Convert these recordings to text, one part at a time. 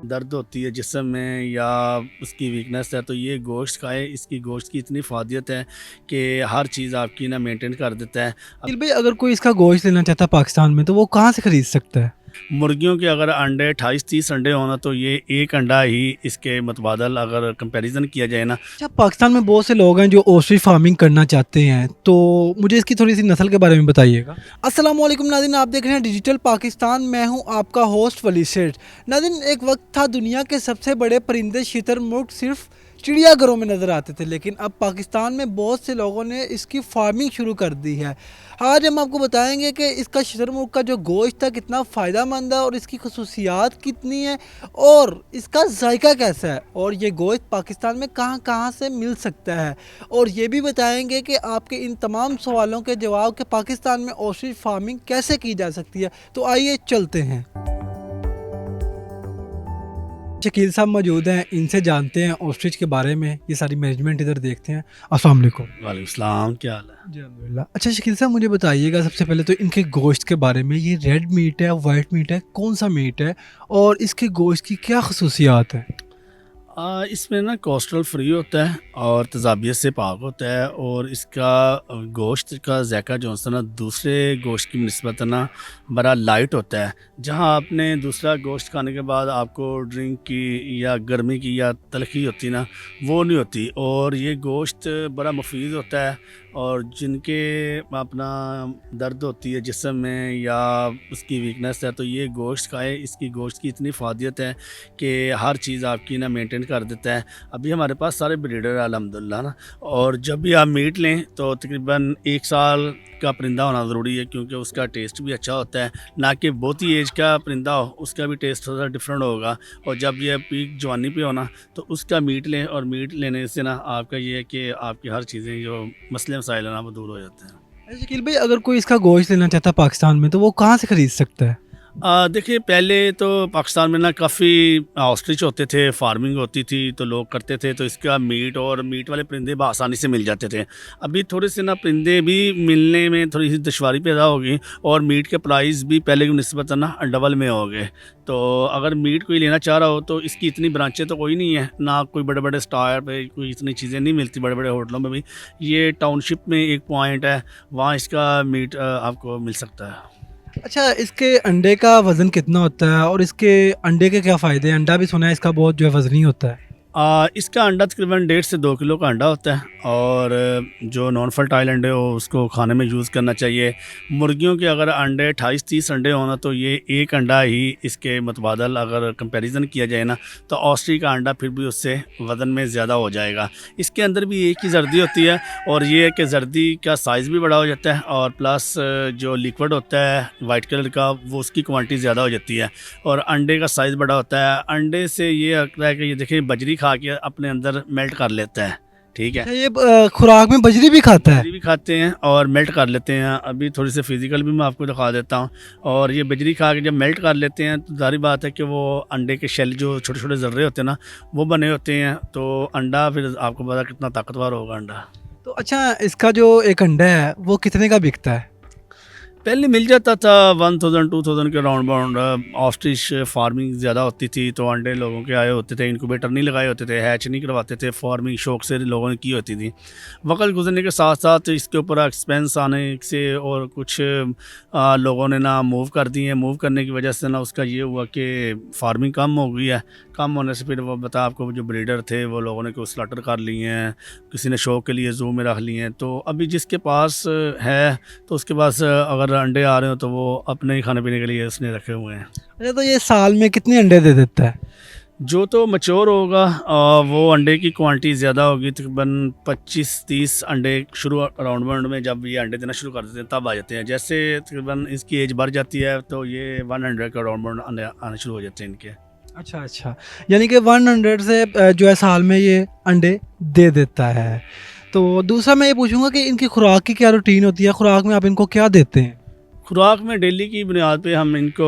दर्द होती है जिस्म में या उसकी वीकनेस है तो ये गोश्त खाए। इसकी गोश्त की इतनी फ़ादियत है कि हर चीज़ आपकी ना मेंटेन कर देता है। अब दिल भाई, अगर कोई इसका गोश्त लेना चाहता है पाकिस्तान में, तो वो कहाँ से खरीद सकता है? मुर्गियों के अगर अंडे 28-30 अंडे होना तो ये एक अंडा ही इसके मुतबादल अगर कंपैरिजन किया जाए ना। अच्छा, पाकिस्तान में बहुत से लोग हैं जो ऑस्ट्रिच फार्मिंग करना चाहते हैं, तो मुझे इसकी थोड़ी सी नस्ल के बारे में बताइएगा। अस्सलाम वालेकुम नाज़रीन, आप देख रहे हैं डिजिटल पाकिस्तान। मैं हूं आपका होस्ट वली सेठ। नाज़रीन, एक वक्त था दुनिया के सबसे बड़े परिंदे शुतुरमुर्ग सिर्फ चिड़ियाघरों में नज़र आते थे, लेकिन अब पाकिस्तान में बहुत से लोगों ने इसकी फार्मिंग शुरू कर दी है। आज हम आपको बताएंगे कि इसका शुतुरमुर्ग का जो गोश्त है कितना फ़ायदा मंद है और इसकी खसूसियात कितनी है और इसका जायका कैसा है, और ये गोश्त पाकिस्तान में कहाँ कहाँ से मिल सकता है। और ये भी बताएंगे कि आपके इन तमाम सवालों के जवाब के पाकिस्तान में ऑस्ट्रिच फार्मिंग कैसे की जा सकती है। तो आइए चलते हैं। शकील साहब मौजूद हैं, इनसे जानते हैं ऑस्ट्रिच के बारे में। ये सारी मैनेजमेंट इधर देखते हैं। अस्सलाम वालेकुम। वालेकुम सलाम, क्या हाल है? जी अल्हम्दुलिल्लाह। अच्छा शकील साहब, मुझे बताइएगा सबसे पहले तो इनके गोश्त के बारे में। ये रेड मीट है, वाइट मीट है, कौन सा मीट है और इसके गोश्त की क्या खसूसियात है? इसमें ना कोलेस्ट्रॉल फ्री होता है और तेज़ाबियत से पाक होता है और इसका गोश्त का ज़ायका जो है ना दूसरे गोश्त की निस्बत ना बड़ा लाइट होता है। जहाँ आपने दूसरा गोश्त खाने के बाद आपको ड्रिंक की या गर्मी की या तलखी होती ना, वो नहीं होती। और ये गोश्त बड़ा मुफीद होता है और जिनके अपना दर्द होती है जिस्म में या उसकी वीकनेस है तो ये गोश्त खाए। इसकी गोश्त की इतनी फ़ादियत है कि हर चीज़ आपकी ना मेंटेन कर देता है। अभी हमारे पास सारे ब्रीडर है अल्हम्दुलिल्लाह ना। और जब भी आप मीट लें तो तकरीबन 1 साल का परिंदा होना ज़रूरी है, क्योंकि उसका टेस्ट भी अच्छा होता है। ना कि बहुत ही एज का परिंदा हो, उसका भी टेस्ट थोड़ा डिफरेंट होगा। और जब ये पीक जवानी पे हो ना तो उसका मीट लें, और मीट लेने से ना आपका ये है कि आपकी हर चीज़ें जो मसले मसाइल है ना वो दूर हो जाते हैं। अच्छा शकील भाई, अगर कोई इसका गोश्त लेना चाहता है पाकिस्तान में, तो वो कहाँ से खरीद सकता है? देखिए, पहले तो पाकिस्तान में ना काफ़ी ऑस्ट्रिच होते थे, फार्मिंग होती थी तो लोग करते थे, तो इसका मीट और मीट वाले परिंदे आसानी से मिल जाते थे। अभी थोड़े से ना परिंदे भी मिलने में थोड़ी सी दुश्वारी पैदा हो गई और मीट के प्राइस भी पहले की निस्बत ना डबल में हो गए। तो अगर मीट कोई लेना चाह रहा हो तो इसकी इतनी ब्रांचें तो कोई नहीं है ना, कोई बड़े बड़े स्टार पे कोई इतनी चीज़ें नहीं मिलती बड़े बड़े होटलों में भी। ये टाउनशिप में एक पॉइंट है, वहाँ इसका मीट आपको मिल सकता है। अच्छा, इसके अंडे का वज़न कितना होता है और इसके अंडे के क्या फ़ायदे हैं? अंडा भी सुना है इसका बहुत जो है वज़नी होता है। इसका अंडा तकरीबन 1.5 से 2 किलो का अंडा होता है। और जो नॉन फर्टाइल अंडे हो उसको खाने में यूज़ करना चाहिए। मुर्गियों के अगर अंडे 28-30 अंडे होना तो ये एक अंडा ही इसके मुतबादल अगर कंपैरिजन किया जाए ना तो ऑस्ट्री का अंडा फिर भी उससे वज़न में ज़्यादा हो जाएगा। इसके अंदर भी एक ही जर्दी होती है और ये है कि जर्दी का साइज़ भी बड़ा हो जाता है और प्लस जो लिक्विड होता है वाइट कलर का वो उसकी क्वांटिटी ज़्यादा हो जाती है और अंडे का साइज़ बड़ा होता है। अंडे से ये लगता है कि ये देखिए बजरी खा के अपने अंदर मेल्ट कर लेता है, ठीक है। अच्छा, ये खुराक में बजरी भी खाता है? बजरी भी खाते हैं और मेल्ट कर लेते हैं। अभी थोड़ी सी फिजिकल भी मैं आपको दिखा देता हूँ। और ये बजरी खा के जब मेल्ट कर लेते हैं तो ज़ाहिर बात है कि वो अंडे के शेल जो छोटे छोटे ज़र्रे होते हैं ना वो बने होते हैं, तो अंडा फिर आपको पता कितना ताकतवर होगा अंडा। तो अच्छा, इसका जो एक अंडा है वो कितने का बिकता है? पहले मिल जाता था 1000-2000 के राउंड बाउंड। ऑस्ट्रिच फार्मिंग ज़्यादा होती थी तो अंडे लोगों के आए होते थे, इनक्यूबेटर नहीं लगाए होते थे, हैच नहीं करवाते थे, फार्मिंग शौक से लोगों ने की होती थी। वक्त गुजरने के साथ साथ इसके ऊपर एक्सपेंस आने से और कुछ लोगों ने ना मूव कर दिए। मूव करने की वजह से ना उसका ये हुआ कि फार्मिंग कम हो गई है। कम होने से फिर वो बता आपको जो ब्रीडर थे वो लोगों ने को स्लॉटर कर लिए हैं, किसी ने शौक के लिए ज़ू में रख लिए हैं। तो अभी जिसके पास है तो उसके पास अगर अंडे आ रहे हो तो वो अपने ही खाने पीने के लिए उसने रखे हुए हैं। अच्छा, तो ये साल में कितने अंडे दे देता है? जो तो मच्योर होगा वो अंडे की क्वांटिटी ज़्यादा होगी, तकरीबन 25-30 अंडे शुरू राउंड बाउंड में जब ये अंडे देना शुरू कर देते हैं तब आ जाते हैं। जैसे तकरीबन इसकी एज बढ़ जाती है तो ये 100 का राउंड बाउंड अंडे आने शुरू हो जाते हैं इनके। अच्छा अच्छा, यानी कि 100 से जो है साल में ये अंडे दे देता है। तो दूसरा मैं ये पूछूंगा कि इनकी खुराक की क्या रूटीन होती है? खुराक में आप इनको क्या देते हैं? खुराक में डेली की बुनियाद पे हम इनको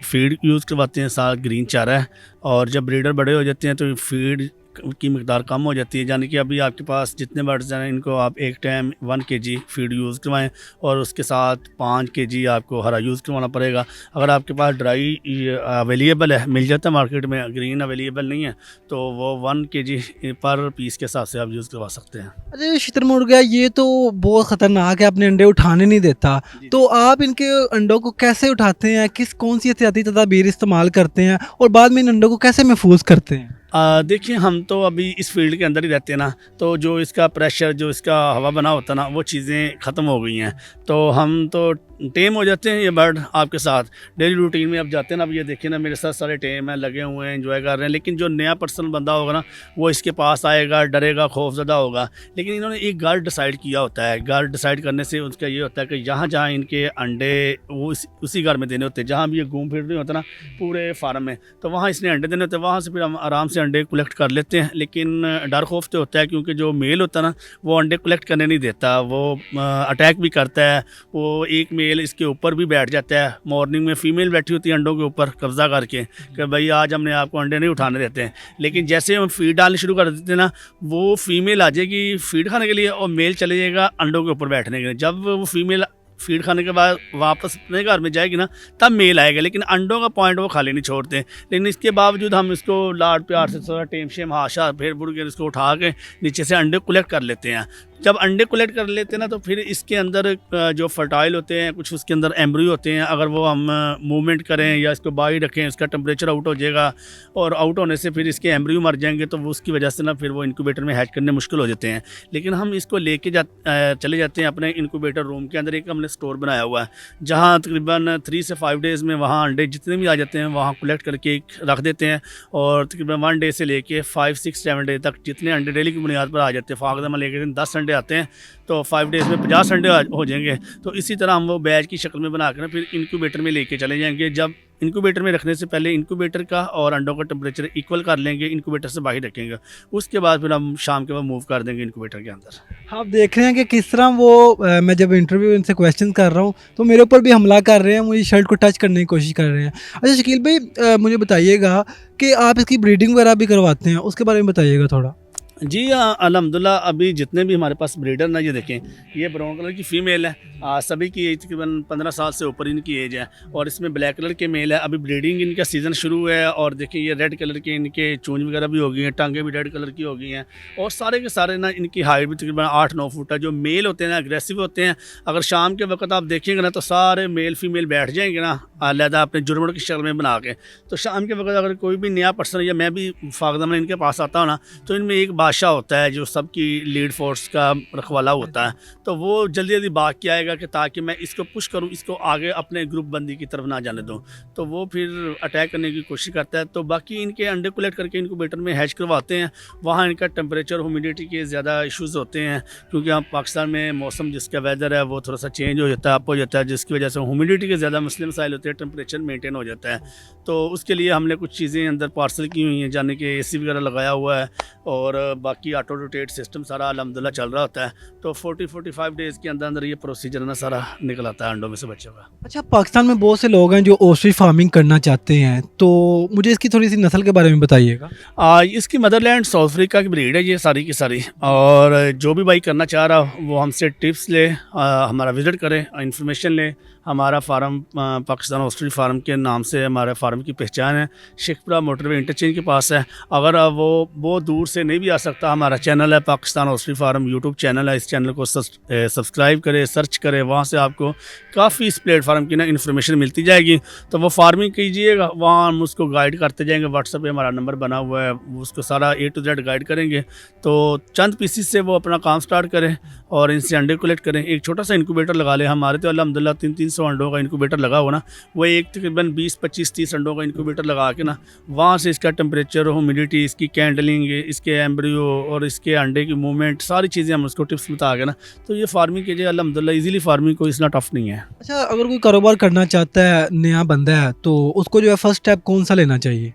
फीड यूज़ करवाते हैं, साथ ग्रीन चारा है। और जब ब्रीडर बड़े हो जाते हैं तो फीड की मकदार कम हो जाती है, यानी कि अभी आपके पास जितने बर्ड्स हैं इनको आप एक टाइम 1 kg फीड यूज़ करवाएं और उसके साथ 5 kg आपको हरा यूज़ करवाना पड़ेगा। अगर आपके पास ड्राई अवेलेबल है, मिल जाता है मार्केट में, ग्रीन अवेलेबल नहीं है तो वो 1 kg पर पीस के हिसाब से आप यूज़ करवा सकते हैं। अच्छा ये शुतुरमुर्ग ये तो बहुत ख़तरनाक है, अपने अंडे उठाने नहीं देता, तो आप इनके अंडों को कैसे उठाते हैं, कौन सी एहतियाती तदाबीर इस्तेमाल करते हैं और बाद में इन अंडों को कैसे महफूज करते हैं? देखिए हम तो अभी इस फील्ड के अंदर ही रहते हैं ना, तो जो इसका प्रेशर, जो इसका हवा बना होता है ना, वो चीज़ें ख़त्म हो गई हैं। तो हम तो टेम हो जाते हैं ये बर्ड आपके साथ डेली रूटीन में। अब जाते हैं ना, अब ये देखिए ना मेरे साथ सारे टेम हैं, लगे हुए हैं, एंजॉय कर रहे हैं। लेकिन जो नया पर्सन बंदा होगा ना, वो इसके पास आएगा, डरेगा, खौफज़दा होगा। लेकिन इन्होंने एक घर डिसाइड किया होता है। घर डिसाइड करने से उसका ये होता है कि जहाँ जहाँ इनके अंडे वो उसी घर में देने होते हैं। जहाँ भी ये घूम फिर रहे होते हैं ना पूरे फार्म में, तो वहाँ इसने अंडे देने होते हैं। वहाँ से फिर हम आराम से अंडे कलेक्ट कर लेते हैं। लेकिन डर खौफ तो होता है, क्योंकि जो मेल होता है ना वो अंडे कलेक्ट करने नहीं देता, वो अटैक भी करता है। वो एक मेल इसके ऊपर भी बैठ जाता है। मॉर्निंग में फ़ीमेल बैठी होती है अंडों के ऊपर कब्ज़ा करके कि भाई आज हमने आपको अंडे नहीं उठाने देते हैं। लेकिन जैसे हम फीड डालनी शुरू कर देते हैं ना, वो फ़ीमेल आ जाएगी फीड खाने के लिए और मेल चले जाएगा अंडों के ऊपर बैठने के लिए। जब वो फ़ीमेल फीड खाने के बाद वापस अपने घर में जाएगी ना, तब मेल आएगा। लेकिन अंडों का पॉइंट वो खाली नहीं छोड़ते। लेकिन इसके बावजूद हम इसको लाड प्यार से थोड़ा टेम शेम हाशा फेर बुड़ के इसको उठा के नीचे से अंडे कलेक्ट कर लेते हैं। जब अंडे कलेक्ट कर लेते हैं ना, तो फिर इसके अंदर जो फर्टाइल होते हैं, कुछ उसके अंदर एम्ब्रियो होते हैं। अगर वो हम मूवमेंट करें या इसको बाहर रखें, इसका टेम्परेचर आउट हो जाएगा और आउट होने से फिर इसके एम्ब्रियो मर जाएंगे। तो वो उसकी वजह से ना फिर वो इंक्यूबेटर में हैच करने मुश्किल हो जाते हैं। लेकिन हम इसको लेके चले जाते हैं अपने इंक्यूबेटर रूम के अंदर। एक हमने स्टोर बनाया हुआ है, जहाँ तकरीबन 3 से 5 डेज़ में वहाँ अंडे जितने भी आ जाते हैं वहाँ कलेक्ट करके रख देते हैं। और तकरीबन 1 डे से लेके 5, 6, 7 डे तक जितने अंडे डेली की बुनियाद पर आ जाते हैं, फाकदा में लेके 10 अंडे आते हैं, तो 5 डेज़ में 50 अंडे हो जाएंगे। तो इसी तरह हम वो बैच की शक्ल में बना कर फिर इंक्यूबेटर में लेके चले जाएंगे। जब इंक्यूबेटर में रखने से पहले इंक्यूबेटर का और अंडों का टेम्परेचर इक्वल कर लेंगे, इंक्यूबेटर से बाहर रखेंगे। उसके बाद फिर हम शाम के बाद मूव कर देंगे इंक्यूबेटर के अंदर। आप देख रहे हैं कि किस तरह वो मैं जब इंटरव्यू इनसे क्वेश्चन कर रहा हूँ तो मेरे ऊपर भी हमला कर रहे हैं, मुझे शर्ट को टच करने की कोशिश कर रहे हैं। अच्छा शकील भाई मुझे बताइएगा कि आप इसकी ब्रीडिंग वगैरह भी करवाते हैं, उसके बारे में बताइएगा थोड़ा। जी हाँ, अल्हम्दुलिल्लाह अभी जितने भी हमारे पास ब्रीडर ना, ये देखें, ये ब्राउन कलर की फ़ीमेल है। सभी की एज तकरीबन 15 साल से ऊपर इनकी एज है। और इसमें ब्लैक कलर के मेल है। अभी ब्रीडिंग इनका सीज़न शुरू है। और देखिए ये रेड कलर के इनके चूंज वगैरह भी हो गई हैं, टांगें भी रेड कलर की हो गई हैं। और सारे के सारे ना इनकी हाइट भी तकरीबन 8-9 फुट है। जो मेल होते हैं ना अग्रेसिव होते हैं। अगर शाम के वक्त आप देखेंगे ना, तो सारे मेल फीमेल बैठ जाएंगे ना अलहदा अपने जुर्मड़ की शक्ल में बना के। तो शाम के वक्त अगर कोई भी नया पर्सन या मैं भी फाकदा में इनके पास आता हूँ ना, तो इनमें एक बादशाह होता है जो सबकी लीड फोर्स का रखवाला होता है। तो वो जल्दी जल्दी भाग के आएगा कि ताकि मैं इसको पुश करूं, इसको आगे अपने ग्रुप बंदी की तरफ ना जाने दूं। तो वो फिर अटैक करने की कोशिश करता है। तो बाकी इनके अंडे कलेक्ट करके इनक्यूबेटर में हैच करवाते हैं। वहाँ इनका टेम्परेचर ह्यूमिडिटी के ज़्यादा इश्यूज़ होते हैं, क्योंकि हम पाकिस्तान में मौसम जिसका वेदर है वो थोड़ा सा चेंज हो जाता है, अप हो जाता है, जिसकी वजह से ह्यूमिडिटी के ज़्यादा मसले मसाइल होते हैं, टेम्परेचर मेनटेन हो जाता है। तो उसके लिए हमने कुछ चीज़ें अंदर पार्सल की हुई हैं, जाने के AC वगैरह लगाया हुआ है। और बाकी ऑटो रोटेट सिस्टम सारा अल्हम्दुलिल्लाह चल रहा होता है। तो 40-45 डेज़ के अंदर अंदर ये प्रोसीजर ना सारा निकल आता है अंडों में से बच्चों का। अच्छा पाकिस्तान में बहुत से लोग हैं जो ऑस्ट्रिच फार्मिंग करना चाहते हैं, तो मुझे इसकी थोड़ी सी नस्ल के बारे में बताइएगा। इसकी मदरलैंड साउथ अफ्रीका की ब्रीड है ये सारी की सारी। और जो भी भाई करना चाह रहा वो हमसे टिप्स ले, हमारा विज़िट करे, इन्फॉर्मेशन ले। हमारा फार्म पाकिस्तान ऑस्ट्रिच फार्म के नाम से हमारे फार्म की पहचान है। शेखपुरा मोटरवे इंटरचेंज के पास है। अगर वो दूर से नहीं भी आ सकता, हमारा चैनल है Pakistan ostrich farm YouTube channel है। इस चैनल को सब्सक्राइब करें, सर्च करें, वहाँ से आपको काफ़ी इस प्लेटफार्म की ना इन्फॉर्मेशन मिलती जाएगी। तो वो फार्मिंग कीजिएगा, वहाँ हम उसको गाइड करते जाएंगे। व्हाट्सएप पे हमारा नंबर बना हुआ है, उसको सारा A to Z गाइड करेंगे। तो चंद पीसीस से वो अपना काम स्टार्ट करें और इनसे अंडे कलेक्ट करें। एक छोटा सा इंक्यूबेटर लगा लें। हमारे तो अल्हम्दुलिल्लाह 300 अंडों का इंक्यूबेटर लगा हो ना, वो एक तकरीबन 20, 25, 30 अंडों का इंक्यूबेटर लगा के ना, वहाँ से इसका टेम्परेचर, ह्यूमिडिटी, इसकी कैंडलिंग, इसके एम्ब्रियो और इसके अंडे की मूवमेंट, सारी चीज़ें हम उसको टिप्स बता के ना, तो ये फार्मिंग कीजिए। अल्हम्दुलिल्लाह ईजिली फार्मिंग कोई इतना टफ नहीं है। अच्छा अगर कोई कारोबार करना चाहता है, नया बंदा है, तो उसको जो है फर्स्ट स्टेप कौन सा लेना चाहिए?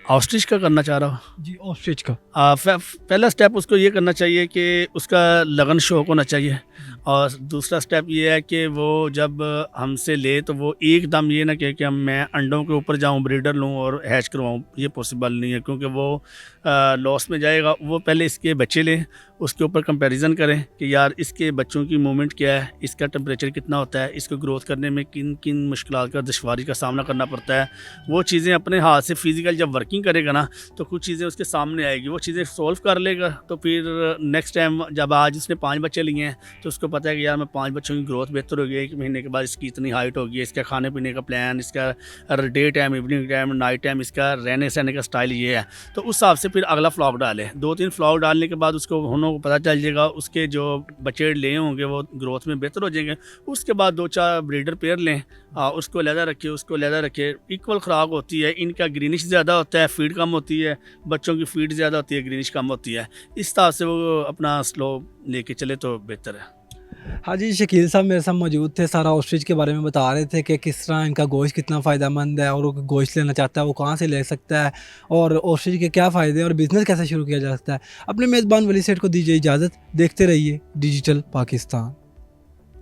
ऑस्ट्रिच का करना चाह रहा हो जी ऑस्ट्रिच का। पहला स्टेप उसको ये करना चाहिए कि उसका लगन शौक होना चाहिए और दूसरा स्टेप ये है कि वो जब हमसे ले तो वो एकदम ये ना कहे कि मैं अंडों के ऊपर जाऊं, ब्रीडर लूं और हैच करवाऊं, ये पॉसिबल नहीं है, क्योंकि वो लॉस में जाएगा। वो पहले इसके बच्चे लें, उसके ऊपर कंपैरिजन करें कि यार इसके बच्चों की मूवमेंट क्या है, इसका टेम्परेचर कितना होता है, इसको ग्रोथ करने में किन किन मुश्किलात का, दुश्वारी का सामना करना पड़ता है। वो चीज़ें अपने हाथ से फिजिकल जब वर्किंग करेगा ना, तो कुछ चीज़ें उसके सामने आएगी, वो चीज़ें सॉल्व कर लेगा। तो फिर नेक्स्ट टाइम जब आज उसने 5 बच्चे लिए हैं तो उसको पता है कि यार मैं 5 बच्चों की ग्रोथ बेहतर होगी, 1 महीने के बाद इसकी इतनी हाइट होगी, इसका खाने पीने का प्लान, इसका day time, evening time, night time, इसका रहने सहने का स्टाइल ये है। तो उस हिसाब से फिर अगला फ्लॉक डालें। 2-3 फ्लॉक डालने के बाद उसको उन्हों को पता चल जाएगा, उसके जो बच्चे ले होंगे वो ग्रोथ में बेहतर हो जाएंगे। उसके बाद 2-4 ब्रीडर पेयर लें, उसको लहदा रखिए, उसको लहदा रखिए। इक्वल खुराक होती है, इनका ग्रीनिश ज़्यादा होता है, फीड कम होती है, बच्चों की फीड ज़्यादा होती है, ग्रीनिश कम होती है। इस तरह से वो अपना स्लो लेके चले तो बेहतर है। हाँ जी, शकील साहब मेरे साथ मौजूद थे, सारा ऑस्ट्रिच के बारे में बता रहे थे कि किस तरह इनका गोश्त कितना फ़ायदेमंद है, और वो गोश्त लेना चाहता है वो कहाँ से ले सकता है, और ऑस्ट्रिच के क्या फ़ायदे हैं, और बिज़नेस कैसे शुरू किया जा सकता है। अपने मेज़बान वली सेठ को दीजिए इजाज़त, देखते रहिए डिजिटल पाकिस्तान।